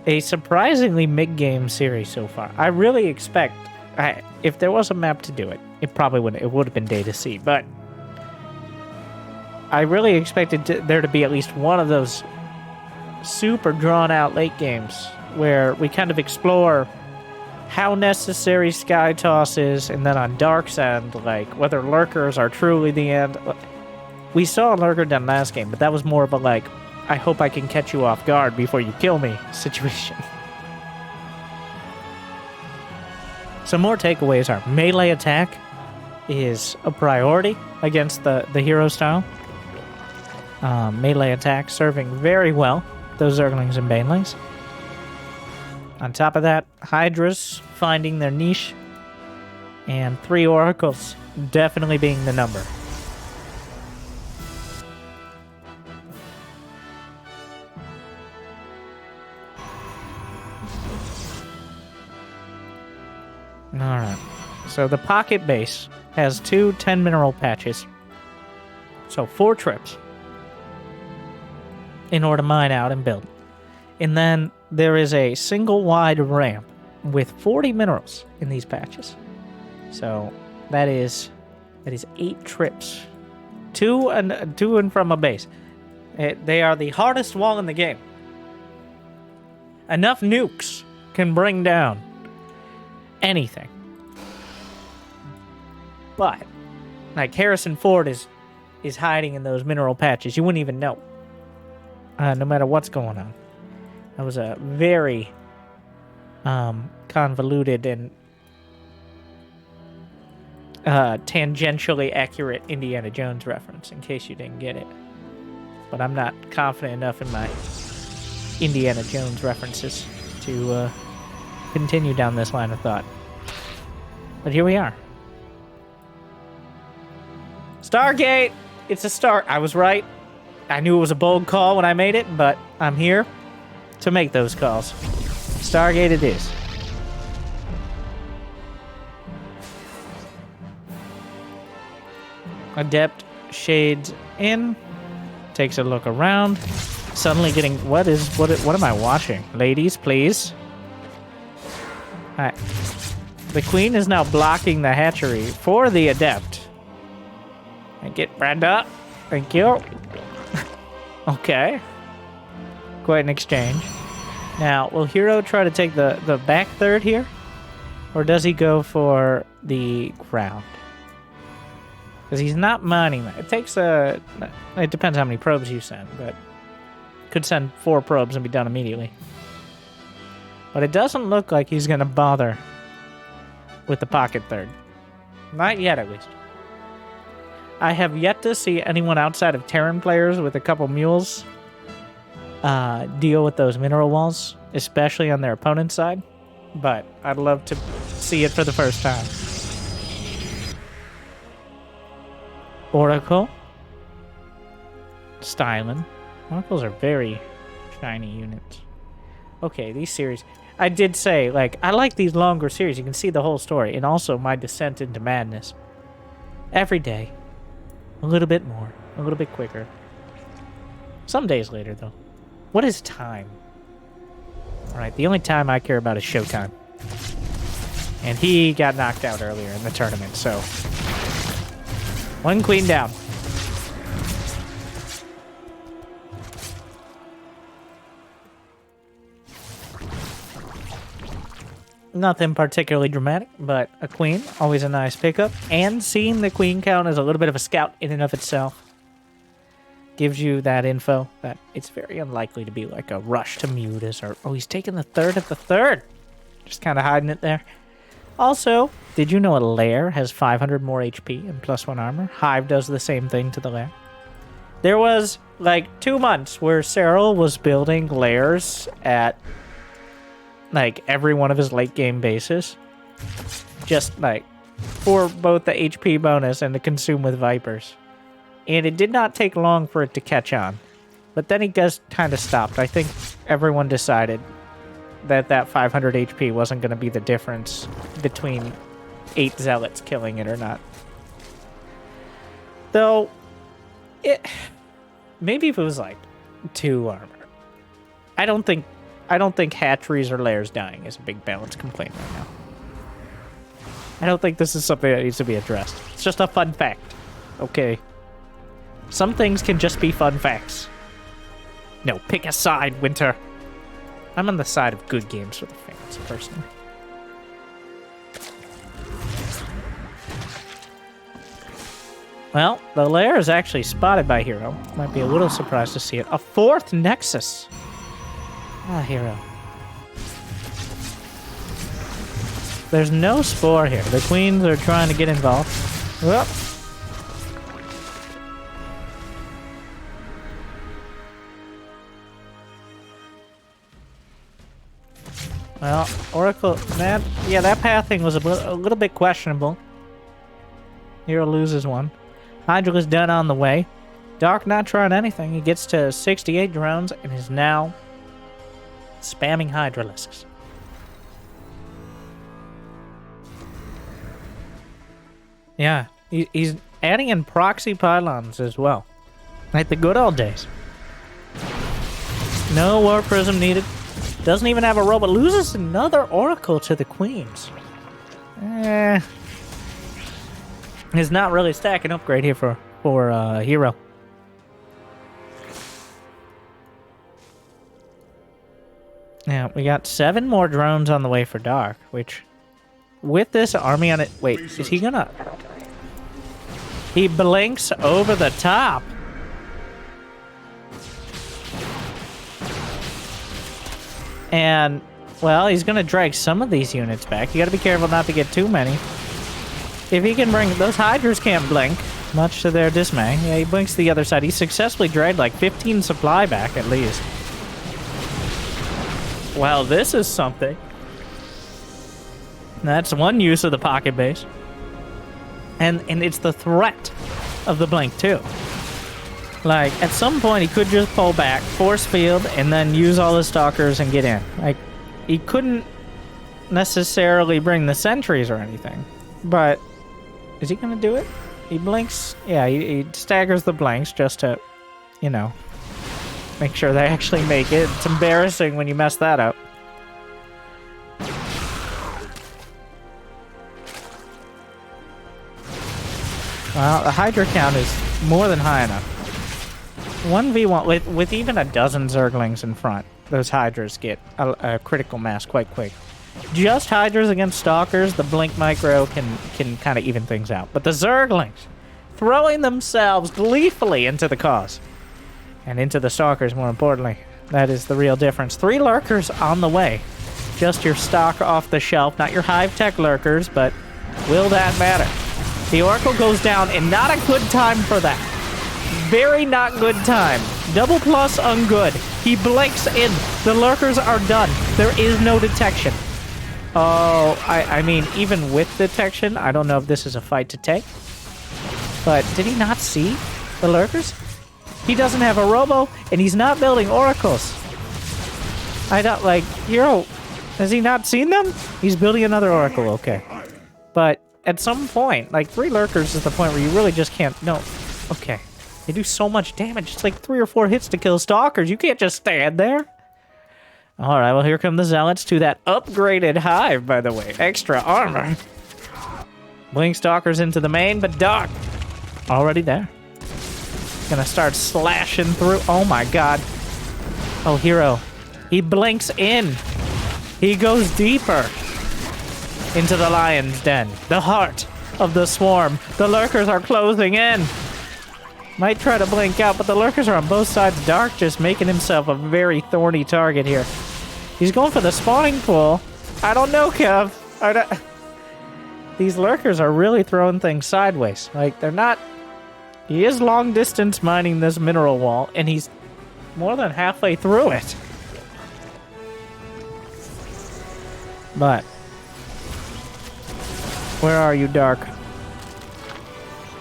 a surprisingly mid-game series so far. I really expect, if there was a map to do it, it probably would. It would have been Data C, but I really expected there to be at least one of those super drawn-out late games where we kind of explore how necessary Sky Toss is, and then on Dark's end, like, whether Lurkers are truly the end. We saw a Lurker done last game, but that was more of a, like, I hope I can catch you off guard before you kill me situation. Some more takeaways are melee attack is a priority against the hero style. Melee attack serving very well those Zerglings and Banelings. On top of that, Hydras finding their niche, and 3 Oracles definitely being the number. Alright, so the Pocket Base has 2 10 mineral patches, so 4 trips in order to mine out and build. And then there is a single wide ramp with 40 minerals in these patches. So that is 8 trips to and from a base. They are the hardest wall in the game. Enough nukes can bring down anything. But like Harrison Ford is hiding in those mineral patches. You wouldn't even know. No matter what's going on. That was a very convoluted and tangentially accurate Indiana Jones reference, in case you didn't get it. But I'm not confident enough in my Indiana Jones references to continue down this line of thought. But here we are. Stargate! It's a start. I was right. I knew it was a bold call when I made it, but I'm here to make those calls. Stargate it is. Adept shades in, takes a look around, suddenly getting what am I watching? Ladies, please. Alright. The queen is now blocking the hatchery for the adept. And get Brenda. Thank you. Okay. Quite an exchange. Now, will herO try to take the back third here? Or does he go for the ground? Because he's not mining that. It takes it depends how many probes you send, but could send 4 probes and be done immediately. But it doesn't look like he's going to bother with the pocket third. Not yet, at least. I have yet to see anyone outside of Terran players with a couple mules deal with those mineral walls, especially on their opponent's side. But I'd love to see it for the first time. Oracle. Styling. Oracles are very shiny units. Okay, these series... I did say, like, I like these longer series. You can see the whole story. And also my descent into madness. Every day. A little bit more. A little bit quicker. Some days later, though. What is time? Alright, the only time I care about is showtime. And he got knocked out earlier in the tournament, so... 1 queen down. Nothing particularly dramatic, but a queen, always a nice pickup. And seeing the queen count as a little bit of a scout in and of itself gives you that info that it's very unlikely to be like a rush to Mutas or, oh, he's taking the third of the third. Just kind of hiding it there. Also, did you know a lair has 500 more HP and +1 armor? Hive does the same thing to the lair. There was like 2 months where Serral was building lairs at like every one of his late game bases, just like for both the HP bonus and the consume with Vipers. And it did not take long for it to catch on, but then he just kind of stopped. I think everyone decided that 500 HP wasn't going to be the difference between 8 zealots killing it or not. Though, maybe if it was like 2 armor. I don't think hatcheries or lairs dying is a big balance complaint right now. I don't think this is something that needs to be addressed. It's just a fun fact. Okay. Some things can just be fun facts. No, pick a side, Winter. I'm on the side of good games for the fans, personally. Well, the lair is actually spotted by herO. Might be a little surprised to see it. A 4th Nexus. Ah, herO. There's no Spore here. The queens are trying to get involved. Whoop. Well, Oracle, that pathing was a little bit questionable. herO loses one. Hydra is done on the way. Dark not trying anything. He gets to 68 drones and is now spamming Hydralisks. Yeah, he's adding in proxy pylons as well. Like the good old days. No War Prism needed. Doesn't even have a robot. Loses another Oracle to the Queens. Is not really stacking upgrade here for herO. Now, we got 7 more drones on the way for Dark, which, with this army on it... Wait, is he gonna... He blinks over the top. And, well, he's gonna drag some of these units back. You gotta be careful not to get too many. If he can bring... Those Hydras can't blink, much to their dismay. Yeah, he blinks the other side. He successfully dragged like 15 supply back, at least. Well, this is something. That's one use of the pocket base. And it's the threat of the blink, too. Like, at some point, he could just pull back, force field, and then use all his stalkers and get in. Like, he couldn't necessarily bring the sentries or anything. But, is he going to do it? He blinks. Yeah, he staggers the blanks just to, you know, make sure they actually make it. It's embarrassing when you mess that up. Well, the Hydra count is more than high enough. 1v1 with even a dozen Zerglings in front, those Hydras get a critical mass quite quick. Just Hydras against Stalkers, the Blink Micro can kind of even things out. But the Zerglings, throwing themselves gleefully into the cause. And into the Stalkers, more importantly. That is the real difference. 3 Lurkers on the way. Just your stock off the shelf, not your Hive Tech Lurkers, but will that matter? The Oracle goes down, and not a good time for that. Very not good time. Double plus ungood. He blinks in. The Lurkers are done. There is no detection. Oh, I mean, even with detection, I don't know if this is a fight to take. But did he not see the Lurkers? He doesn't have a robo, and he's not building Oracles. I don't, like, herO, has he not seen them? He's building another Oracle, okay. But at some point, like, 3 Lurkers is the point where you really just can't, no, okay. They do so much damage. It's like 3 or 4 hits to kill Stalkers. You can't just stand there. All right, well, here come the Zealots to that upgraded Hive, by the way. Extra armor. Blink Stalkers into the main, but Dark already there. Gonna start slashing through. Oh, my God. Oh, herO. He blinks in. He goes deeper into the Lion's Den. The heart of the swarm. The Lurkers are closing in. Might try to blink out, but the Lurkers are on both sides. Dark just making himself a very thorny target here. He's going for the spawning pool. I don't know, Kev. These Lurkers are really throwing things sideways. Like, they're not... He is long distance mining this mineral wall, and he's more than halfway through it. But... where are you, Dark?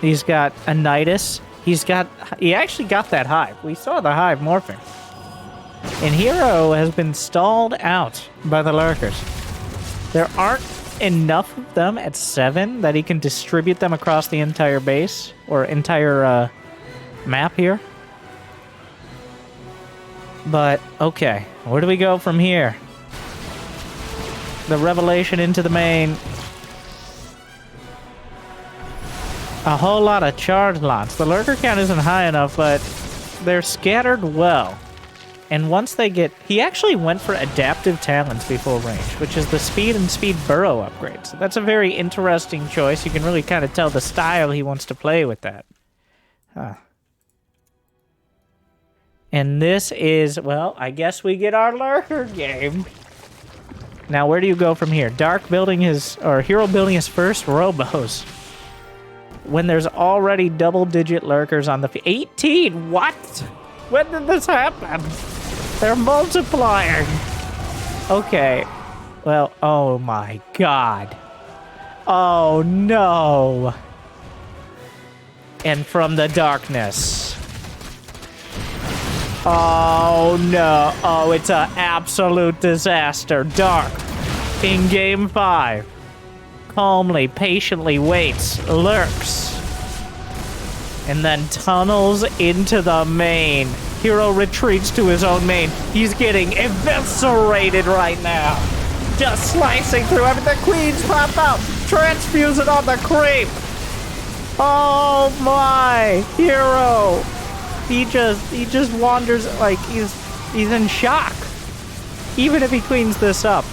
He's got a Nidus. He actually got that Hive. We saw the Hive morphing. And herO has been stalled out by the lurkers. There aren't enough of them at 7 that he can distribute them across the entire base or entire map here. But, okay, where do we go from here? The revelation into the main. A whole lot of charge lots. The lurker count isn't high enough, but they're scattered well. And once they get... He actually went for adaptive talents before range, which is the speed and speed burrow upgrade. So that's a very interesting choice. You can really kind of tell the style he wants to play with that. Huh. And this is... Well, I guess we get our lurker game. Now, where do you go from here? Dark building his... Or herO building his first robos. When there's already double-digit lurkers on the field. 18? What? When did this happen? They're multiplying. Okay. Well, oh my god. Oh no. And from the darkness. Oh no. Oh, it's an absolute disaster. Dark. In game 5. Calmly, patiently waits, lurks, and then tunnels into the main. herO retreats to his own main. He's getting eviscerated right now. Just slicing through everything. The queens pop out. Transfuse it on the creep. Oh my, herO. He just wanders like he's in shock. Even if he cleans this up.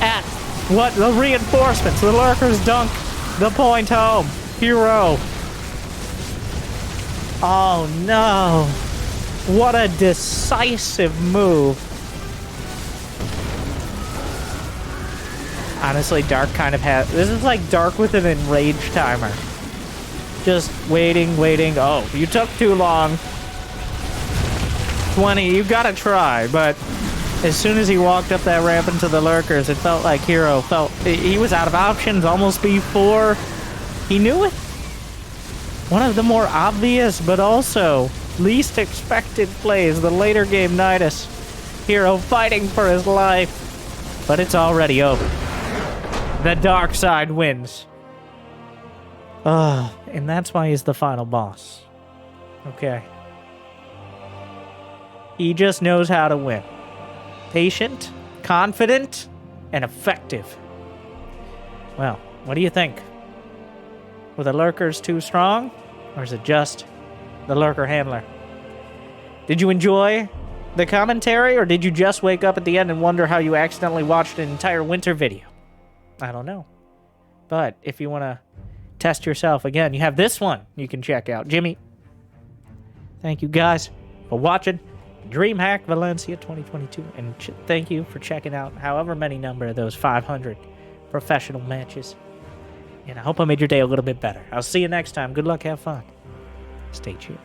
At what? The reinforcements. The lurkers dunk the point home. herO. Oh no. What a decisive move. Honestly, Dark kind of has... This is like Dark with an enrage timer. Just waiting. Oh, you took too long. 20, you gotta try, but... As soon as he walked up that ramp into the lurkers, it felt like herO felt... He was out of options almost before he knew it. One of the more obvious, but also least expected plays, the later game Nidus. herO fighting for his life. But it's already over. The dark side wins. And that's why he's the final boss. Okay. He just knows how to win. Patient, confident, and effective. Well, what do you think? Were the lurkers too strong? Or is it just the lurker handler? Did you enjoy the commentary, or did you just wake up at the end and wonder how you accidentally watched an entire winter video? I don't know. But if you want to test yourself again, you have this one you can check out. Jimmy, thank you guys for watching Dreamhack Valencia 2022, and thank you for checking out however many number of those 500 professional matches. And I hope I made your day a little bit better. I'll see you next time. Good luck, have fun. Stay tuned.